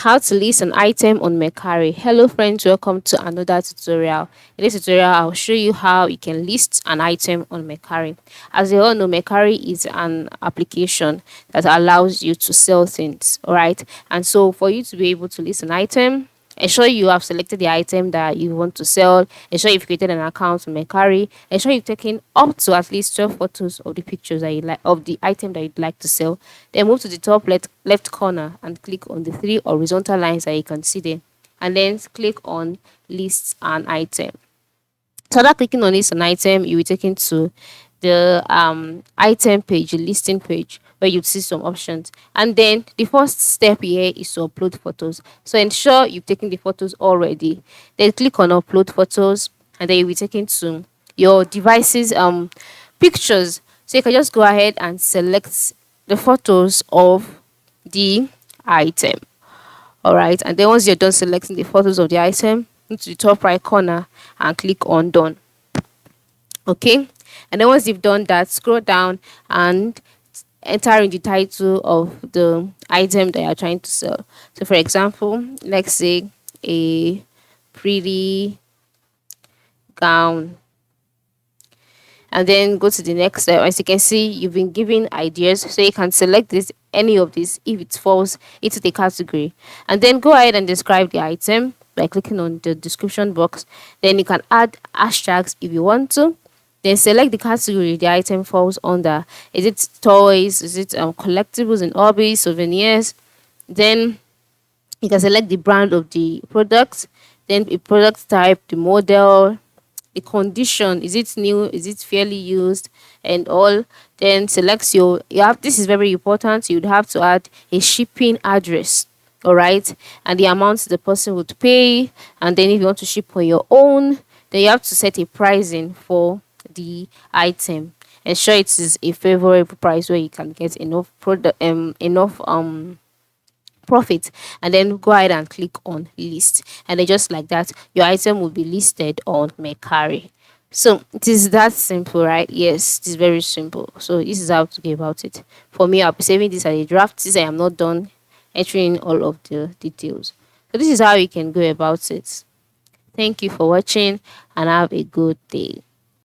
How to list an item on Mercari. Hello friends, welcome to another tutorial. In this tutorial, I'll show you how you can list an item on Mercari. As you all know, Mercari is an application that allows you to sell things, alright? And so for you to be able to list an item, ensure you have selected the item that you want to sell. Ensure you've created an account on Mercari. Ensure you've taken up to at least 12 photos of the pictures that you like of the item that you'd like to sell. Then move to the top left corner and click on the three horizontal lines that you can see there. And then click on list an item. So after clicking on this an item, you will be taken to the item page, the listing page, where you see some options. And then the first step here is to upload photos. So ensure you've taken the photos already. Then click on upload photos, and then you'll be taken to your device's pictures. So you can just go ahead and select the photos of the item. All right, and then once you're done selecting the photos of the item, into the top right corner and click on done. Okay, and then once you've done that, scroll down and enter in the title of the item that you're trying to sell. So for example, let's say a pretty gown, and then go to the next step. As you can see, you've been given ideas, so you can select this any of these if it falls into the category, and then go ahead and describe the item by clicking on the description box. Then you can add hashtags if you want to. Then select the category the item falls under. Is it toys? Is it collectibles and hobbies, souvenirs? Then you can select the brand of the product, then the product type, the model, the condition. Is it new? Is it fairly used? And all. Then select you have, this is very important, you'd have to add a shipping address. All right, and the amount the person would pay. And then if you want to ship on your own, then you have to set a pricing for the item. Ensure it is a favorable price where you can get enough product enough profit, and then go ahead and click on list, and then just like that your item will be listed on Mercari. So it is that simple, right? Yes, it is very simple. So this is how to go about it. For me, I'll be saving this as a draft since I am not done entering all of the details. So this is how you can go about it. Thank you for watching and have a good day.